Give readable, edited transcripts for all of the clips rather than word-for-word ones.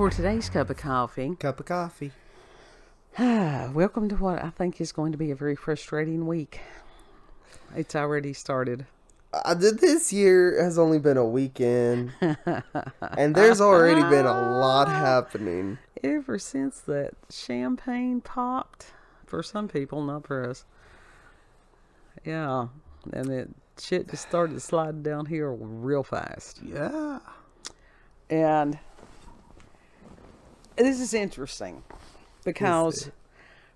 for today's cup of coffee. Welcome to what I think is going to be a very frustrating week. It's already started. This year has only been a weekend, and there's already been a lot happening. Ever since that champagne popped, for some people, not for us. Yeah, and shit just started sliding downhill real fast. Yeah. And this is interesting because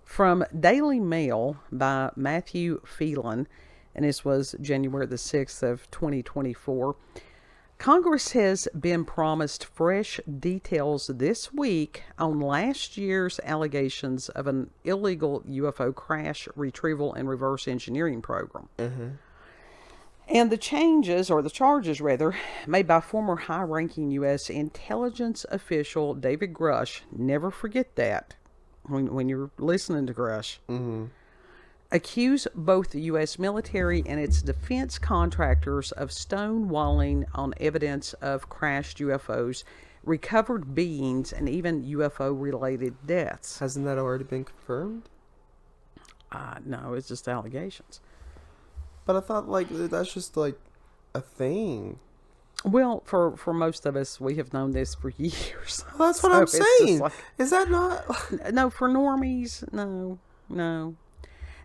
from Daily Mail by Matthew Phelan, and this was January the 6th of 2024, Congress has been promised fresh details this week on last year's allegations of an illegal UFO crash retrieval and reverse engineering program. Mm-hmm. And the charges made by former high-ranking U.S. intelligence official David Grush, never forget that when you're listening to Grush, accuse both the U.S. military and its defense contractors of stonewalling on evidence of crashed UFOs, recovered beings, and even UFO-related deaths. Hasn't that already been confirmed? No, it's just allegations. But I thought, that's just, a thing. Well, for most of us, we have known this for years. Well, that's what I'm saying. Is that not... No, for normies, no.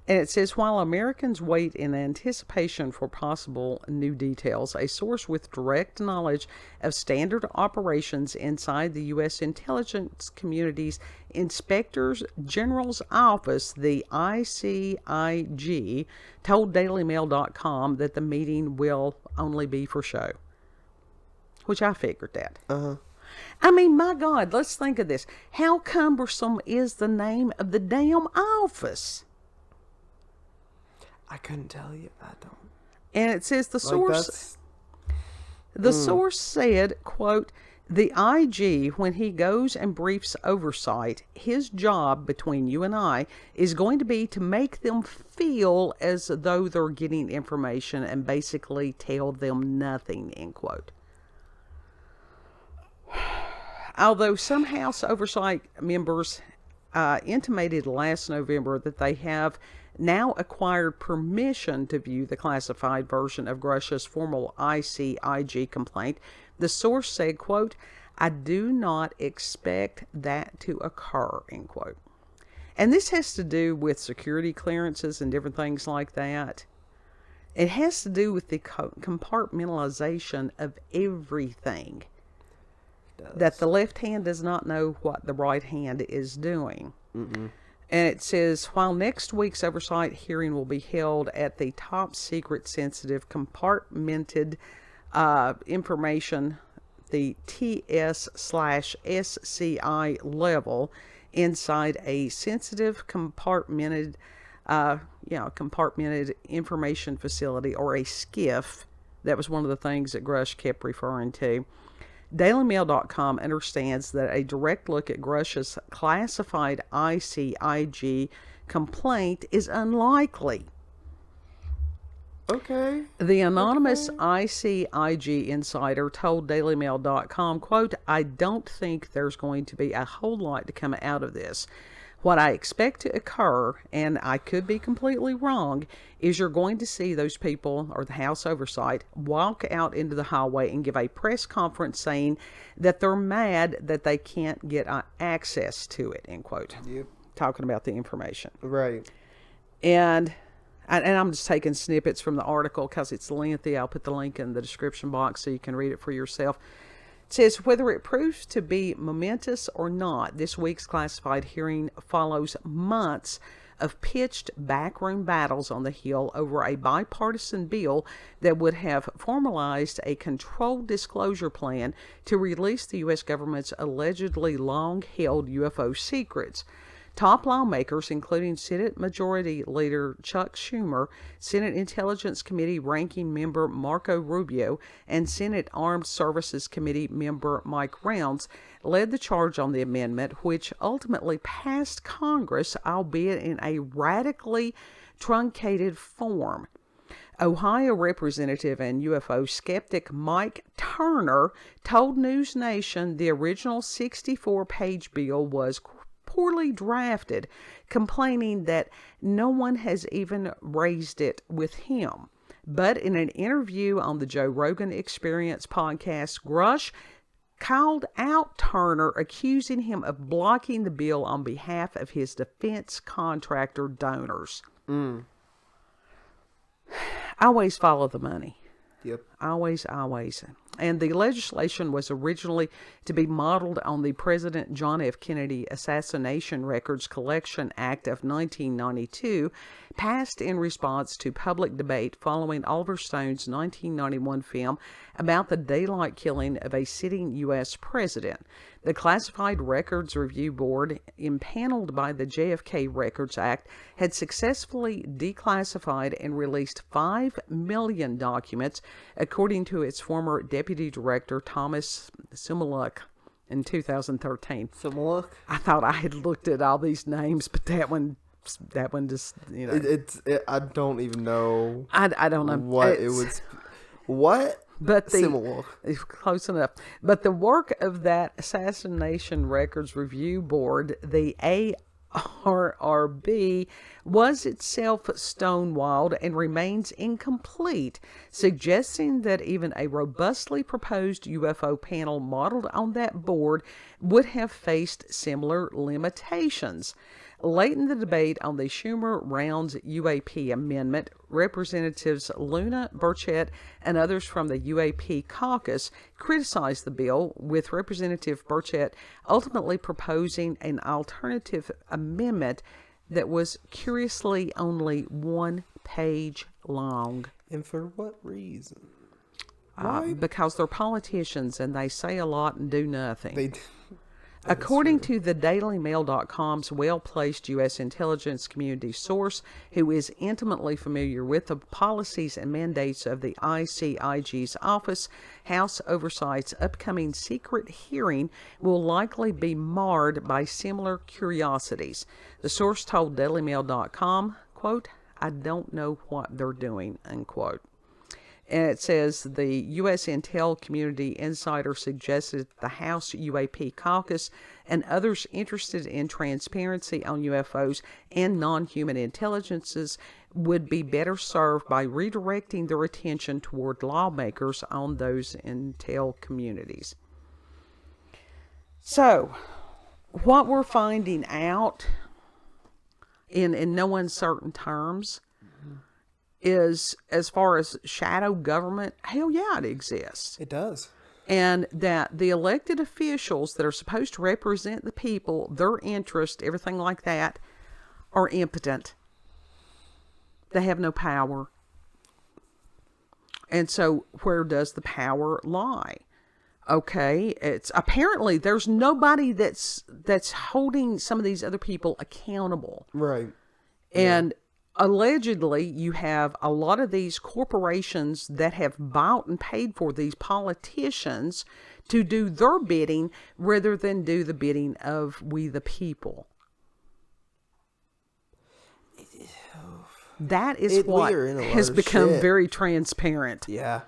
And it says, while Americans wait in anticipation for possible new details, a source with direct knowledge of standard operations inside the U.S. intelligence community's Inspector General's office, the ICIG, told DailyMail.com that the meeting will only be for show. Which I figured that. Uh-huh. I mean, my God, let's think of this. How cumbersome is the name of the damn office? I couldn't tell you. I don't. And it says the source said, quote, the IG, when he goes and briefs Oversight, his job, between you and I, is going to be to make them feel as though they're getting information and basically tell them nothing, end quote. Although some House Oversight members intimated last November that they have now acquired permission to view the classified version of Grush's formal ICIG complaint, the source said, quote, I do not expect that to occur, end quote. And this has to do with security clearances and different things like that. It has to do with the compartmentalization of everything. That the left hand does not know what the right hand is doing. Mm-mm. And it says, while next week's Oversight hearing will be held at the top secret sensitive compartmented information, the TS/SCI level, inside a sensitive compartmented information facility, or a SCIF. That was one of the things that Grush kept referring to. DailyMail.com understands that a direct look at Grush's classified ICIG complaint is unlikely. Okay. The anonymous ICIG insider told DailyMail.com, quote, I don't think there's going to be a whole lot to come out of this. What I expect to occur, and I could be completely wrong, is you're going to see those people, or the House Oversight, walk out into the hallway and give a press conference saying that they're mad that they can't get access to it, end quote. Yep. Talking about the information. Right. And I'm just taking snippets from the article because it's lengthy. I'll put the link in the description box so you can read it for yourself. It says, whether it proves to be momentous or not, this week's classified hearing follows months of pitched backroom battles on the Hill over a bipartisan bill that would have formalized a controlled disclosure plan to release the U.S. government's allegedly long-held UFO secrets. Top lawmakers, including Senate Majority Leader Chuck Schumer, Senate Intelligence Committee Ranking Member Marco Rubio, and Senate Armed Services Committee Member Mike Rounds, led the charge on the amendment, which ultimately passed Congress, albeit in a radically truncated form. Ohio Representative and UFO skeptic Mike Turner told News Nation the original 64-page bill was poorly drafted, complaining that no one has even raised it with him. But in an interview on the Joe Rogan Experience podcast, Grush called out Turner, accusing him of blocking the bill on behalf of his defense contractor donors. Always follow the money. Yep. Always. And the legislation was originally to be modeled on the President John F. Kennedy Assassination Records Collection Act of 1992, passed in response to public debate following Oliver Stone's 1991 film about the daylight killing of a sitting U.S. president. The Classified Records Review Board, impaneled by the JFK Records Act, had successfully declassified and released 5 million documents, according to its former Deputy Director Thomas Simuluk in 2013. Simuluk? I thought I had looked at all these names, but that one just, you know. I don't even know. I don't know. What it was. What? But Simuluk. Close enough. But the work of that Assassination Records Review Board, the ARRB, was itself stonewalled and remains incomplete, suggesting that even a robustly proposed UFO panel modeled on that board would have faced similar limitations. Late in the debate on the Schumer-Rounds UAP amendment, Representatives Luna Burchett and others from the UAP caucus criticized the bill, with Representative Burchett ultimately proposing an alternative amendment that was curiously only 1 page long. And for what reason? Because they're politicians and they say a lot and do nothing. They According to the DailyMail.com's well-placed U.S. intelligence community source, who is intimately familiar with the policies and mandates of the ICIG's office, House Oversight's upcoming secret hearing will likely be marred by similar curiosities. The source told DailyMail.com, quote, "I don't know what they're doing," unquote. And it says the U.S. Intel Community Insider suggested the House UAP caucus and others interested in transparency on UFOs and non-human intelligences would be better served by redirecting their attention toward lawmakers on those intel communities. So, what we're finding out in no uncertain terms is, as far as shadow government, hell yeah, it exists. It does. And that the elected officials that are supposed to represent the people, their interest, everything like that, are impotent. They have no power. And so where does the power lie? Okay, it's apparently there's nobody that's holding some of these other people accountable. Right. And allegedly, you have a lot of these corporations that have bought and paid for these politicians to do their bidding rather than do the bidding of we the people. That is what has become very transparent. Yeah.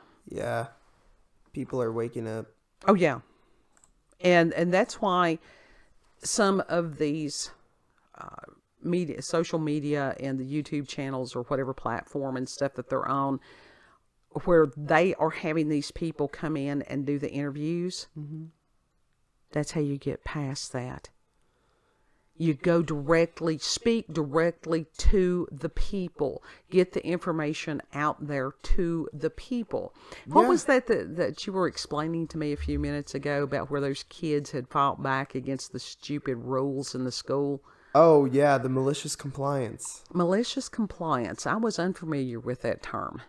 People are waking up. Oh, yeah. And that's why some of these media, social media and the YouTube channels or whatever platform and stuff that they're on, where they are having these people come in and do the interviews, that's how you get past that. You go directly, speak directly to the people, get the information out there to the people. What was that you were explaining to me a few minutes ago about where those kids had fought back against the stupid rules in the school? Oh, yeah, the malicious compliance. Malicious compliance. I was unfamiliar with that term.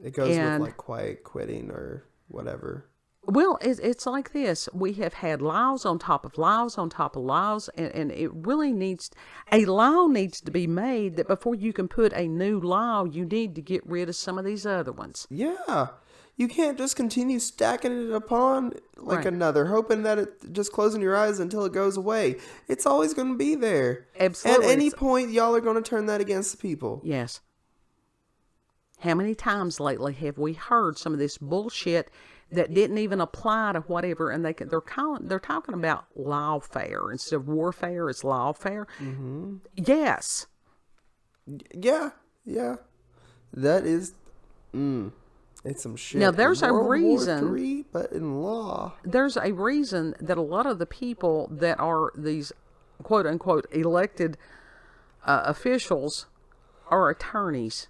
It goes with like quiet quitting or whatever. Well, it's like this. We have had laws on top of laws on top of laws, and it really a law needs to be made that before you can put a new law, you need to get rid of some of these other ones. Yeah. You can't just continue stacking it upon like another, hoping that it just closing your eyes until it goes away. It's always going to be there. Absolutely. At any point, y'all are going to turn that against the people. Yes. How many times lately have we heard some of this bullshit that didn't even apply to whatever, and they're talking about lawfare instead of warfare. It's lawfare. Mm-hmm. Yes. Yeah. That is. It's some shit. Now there's a World reason. War III, but in law. There's a reason that a lot of the people that are these quote unquote elected officials are attorneys.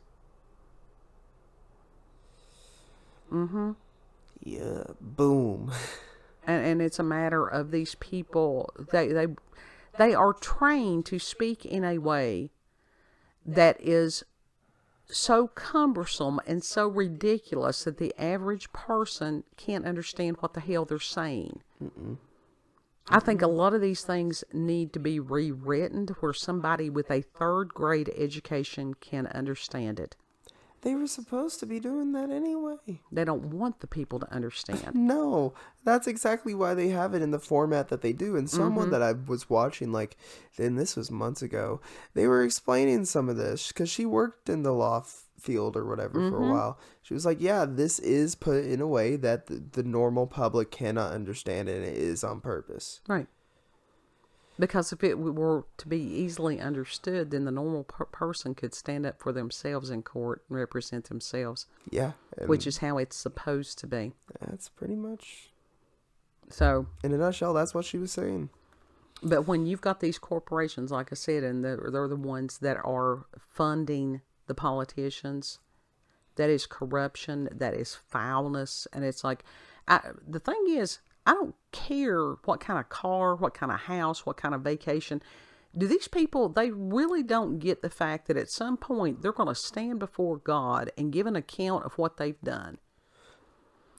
Mm-hmm. Yeah, boom. And it's a matter of these people, they are trained to speak in a way that is so cumbersome and so ridiculous that the average person can't understand what the hell they're saying. I think a lot of these things need to be rewritten to where somebody with a third grade education can understand it. They were supposed to be doing that anyway. They don't want the people to understand. No, that's exactly why they have it in the format that they do. And someone that I was watching, and this was months ago, they were explaining some of this because she worked in the law field or whatever for a while. She was like, yeah, this is put in a way that the normal public cannot understand, and it is on purpose. Right. Because if it were to be easily understood, then the normal person could stand up for themselves in court and represent themselves. Yeah. Which is how it's supposed to be. That's pretty much... So... in a nutshell, that's what she was saying. But when you've got these corporations, like I said, and they're the ones that are funding the politicians, that is corruption, that is foulness, and it's like... the thing is... I don't care what kind of car, what kind of house, what kind of vacation. Do these people, they really don't get the fact that at some point they're going to stand before God and give an account of what they've done.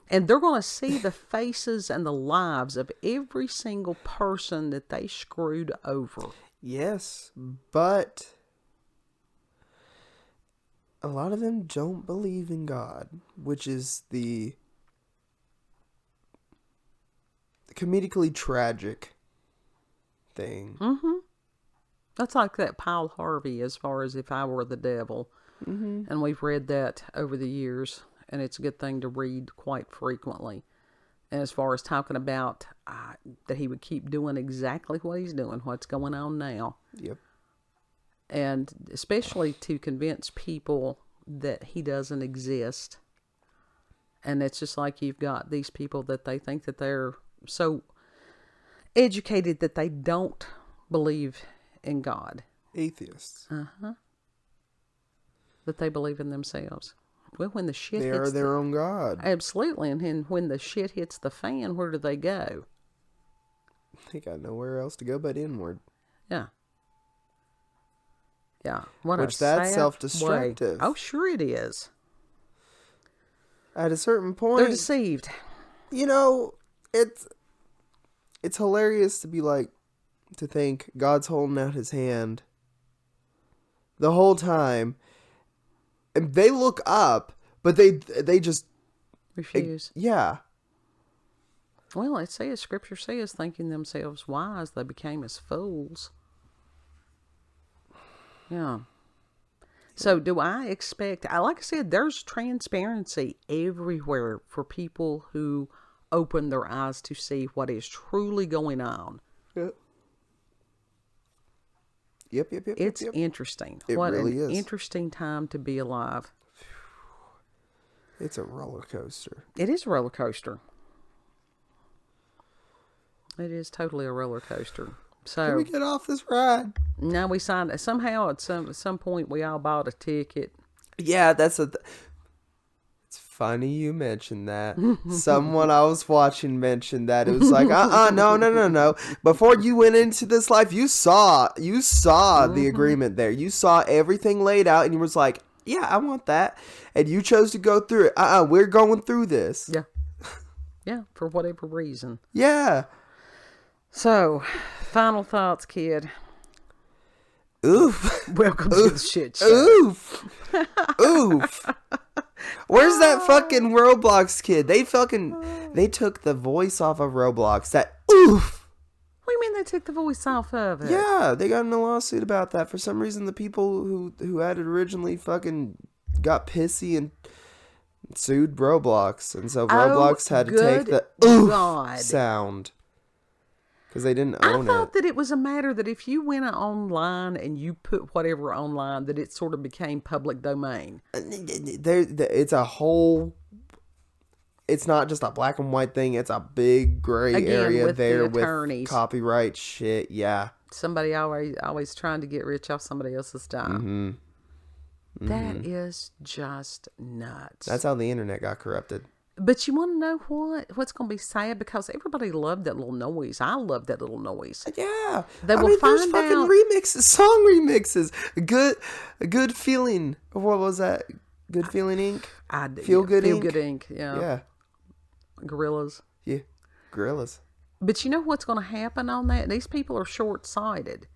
And they're going to see the faces and the lives of every single person that they screwed over. Yes, but a lot of them don't believe in God, which is the comedically tragic thing. Mm-hmm. That's like that Paul Harvey as far as If I Were the Devil. Mm-hmm. And we've read that over the years, and it's a good thing to read quite frequently. And as far as talking about that he would keep doing exactly what he's doing, what's going on now. Yep. And especially to convince people that he doesn't exist. And it's just like you've got these people that they think that they're so educated that they don't believe in God. Atheists. That they believe in themselves. Well, when the shit they hits are their own God. Absolutely. And when the shit hits the fan, where do they go? They got nowhere else to go but inward. Yeah. Yeah. Which that's self-destructive. Way. Oh, sure it is. At a certain point, they're deceived. You know, it's hilarious to think God's holding out his hand the whole time, and they look up, but they just refuse. Yeah. Well, it says, Scripture says, thinking themselves wise, they became as fools. Yeah. So do I expect, like I said, there's transparency everywhere for people who open their eyes to see what is truly going on. Yep. It's interesting. It What really an is. Interesting time to be alive. It's a roller coaster. It is a roller coaster. It is totally a roller coaster. So Can we get off this ride? now we signed. Somehow at some point we all bought a ticket. Yeah, it's funny you mentioned that. Someone I was watching mentioned that. It was like, no. Before you went into this life, you saw the agreement there. You saw everything laid out, and you was like, yeah, I want that. And you chose to go through it. We're going through this. Yeah. Yeah, for whatever reason. Yeah. So, final thoughts, kid. Oof. Welcome to the shit show. Oof. Oof. Where's that fucking Roblox kid? They took the voice off of Roblox. That oof. What do you mean they took the voice off of it? Yeah, they got in a lawsuit about that. For some reason, the people who had it originally fucking got pissy and sued Roblox, and so Oh, Roblox had to take good the oof God. sound because they didn't I own thought it. that it was a matter that if you went online and you put whatever online, that it sort of became public domain. It's a whole. It's not just a black and white thing. It's a big gray Again, area with the there with attorneys. copyright shit. Yeah. Somebody always trying to get rich off somebody else's time. That is just nuts. That's how the internet got corrupted. But you want to know what? What's going to be sad? Because everybody loved that little noise. I love that little noise. Yeah. They will there's find fucking out. remixes, song remixes. A good feeling. What was that? Good Feeling Inc? Feel Good Inc? Yeah. Yeah. Gorillas. Yeah. Gorillas. But you know what's going to happen on that? These people are short-sighted.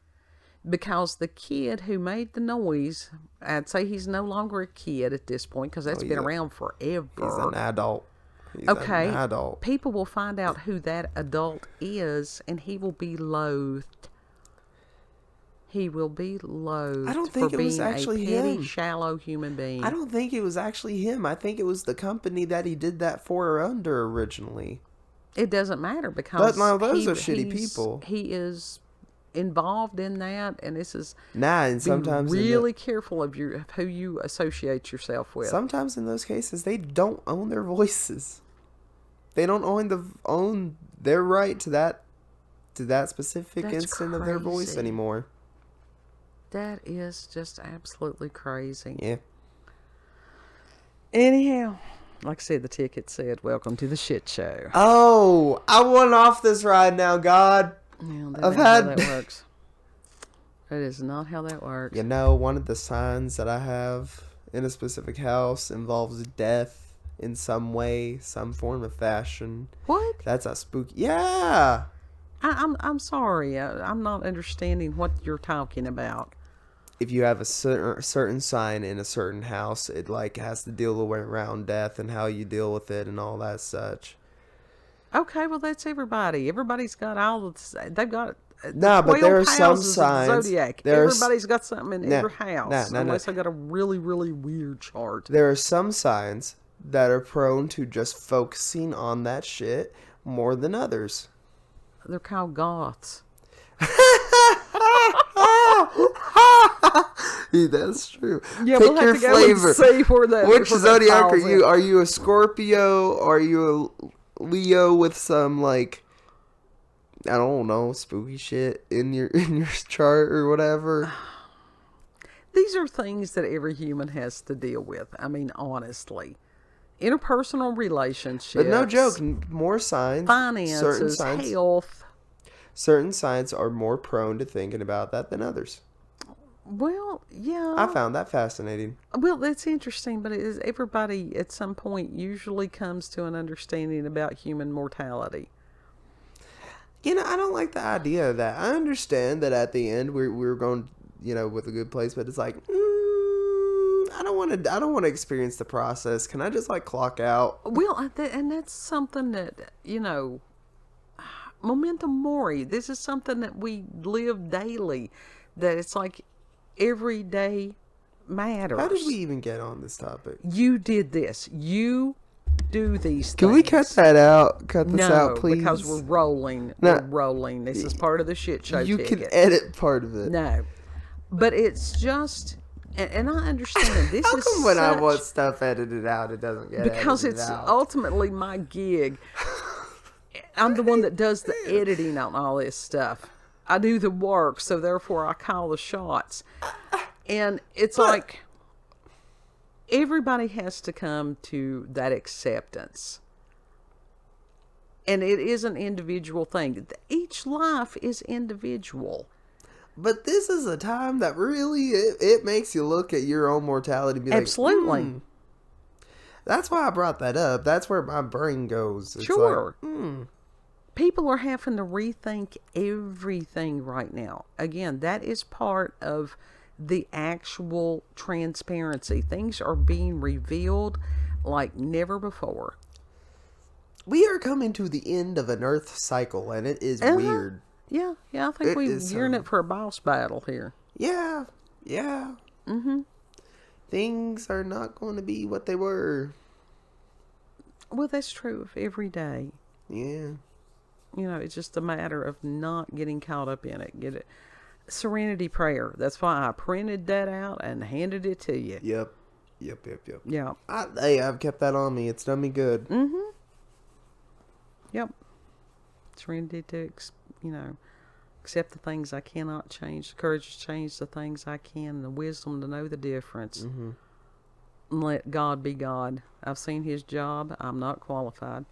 Because the kid who made the noise, I'd say he's no longer a kid at this point because that's been around forever. He's an adult. He's okay. an adult. People will find out who that adult is, and he will be loathed. He will be loathed. I don't think for it was being actually a petty, him. shallow human being. I don't think it was actually him. I think it was the company that he did that for or under originally. It doesn't matter because those are shitty people. He is involved in that, and this is And sometimes be really careful of who you associate yourself with. Sometimes in those cases, they don't own their voices. They don't own their right to that specific That's instant of their voice crazy. anymore. That is just absolutely crazy. Yeah. Anyhow, like I said, the ticket said, "Welcome to the shit show." Oh, I want off this ride now, God. Yeah, I've how had. that works. That is not how that works. You know, one of the signs that I have in a specific house involves death in some way, some form of fashion. What? That's a spooky. Yeah. I'm sorry. I'm not understanding what you're talking about. If you have a certain sign in a certain house, it like has to deal around death and how you deal with it and all that such. Okay, well that's everybody. Everybody's got all the. They've got. Nah, but there are some houses of the signs. Zodiac. Everybody's got something in every house, nah. unless they got a really, really weird chart. There are some signs that are prone to just focusing on that shit more than others. They're called goths. Yeah, that's true. Yeah, Pick we'll have your to go flavor. and see where that. Which where zodiac that are falls you? in. Are you a Scorpio? Are you a Leo with some like I don't know spooky shit in your chart or whatever? These are things that every human has to deal with. I mean, honestly, interpersonal relationships. But no joke, more signs, finances, health. Certain signs are more prone to thinking about that than others. Well, yeah. I found that fascinating. Well, that's interesting, but everybody at some point usually comes to an understanding about human mortality. You know, I don't like the idea of that. I understand that at the end we're going, with a good place, but it's like, I don't want to experience the process. Can I just like clock out? Well, and that's something that momentum mori. This is something that we live daily. That it's like every day matters. How did we even get on this topic? You did this. You do these things. Can we cut that out? Cut this out, please. No, because we're rolling. No. We're rolling. This is part of the shit show You ticket. can edit part of it. No. But it's just, and I understand this How is come when I want stuff edited out, it doesn't get because edited it's out? ultimately my gig. I'm the one that does the editing on all this stuff. I do the work, so therefore I call the shots. And it's like everybody has to come to that acceptance. And it is an individual thing. Each life is individual. But this is a time that really, it makes you look at your own mortality and be Absolutely. like, That's why I brought that up. That's where my brain goes. It's Sure. like, People are having to rethink everything right now. Again, that is part of the actual transparency. Things are being revealed like never before. We are coming to the end of an Earth cycle, and it is weird. Yeah, I think we're is gearing it for a boss battle here. Yeah. Mm-hmm. things are not going to be what they were. Well, that's true of every day. Yeah. You know, it's just a matter of not getting caught up in it. Get it. Serenity prayer. That's why I printed that out and handed it to you. Yep. Yeah. I've kept that on me. It's done me good. Mm-hmm. Yep. Serenity to, accept the things I cannot change, the courage to change the things I can, the wisdom to know the difference. Mm-hmm. And let God be God. I've seen his job. I'm not qualified.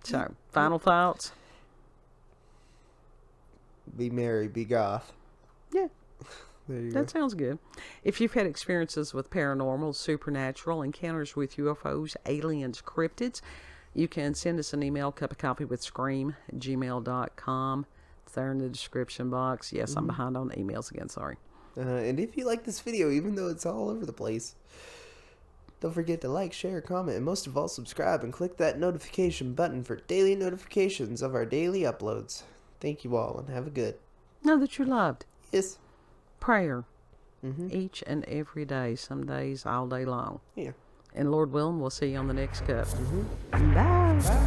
So, final thoughts? Be merry, be goth. Yeah. There you That go. sounds good. If you've had experiences with paranormal, supernatural, encounters with UFOs, aliens, cryptids, you can send us an email, cupofcoffeewithscream@gmail.com. It's there in the description box. Yes, I'm behind on emails again, sorry. And if you like this video, even though it's all over the place, don't forget to like, share, comment, and most of all, subscribe and click that notification button for daily notifications of our daily uploads. Thank you all, and have a good. Know that you're loved. Yes. Prayer. Each and every day. Some days all day long. Yeah. And Lord willing, we'll see you on the next cup. Bye.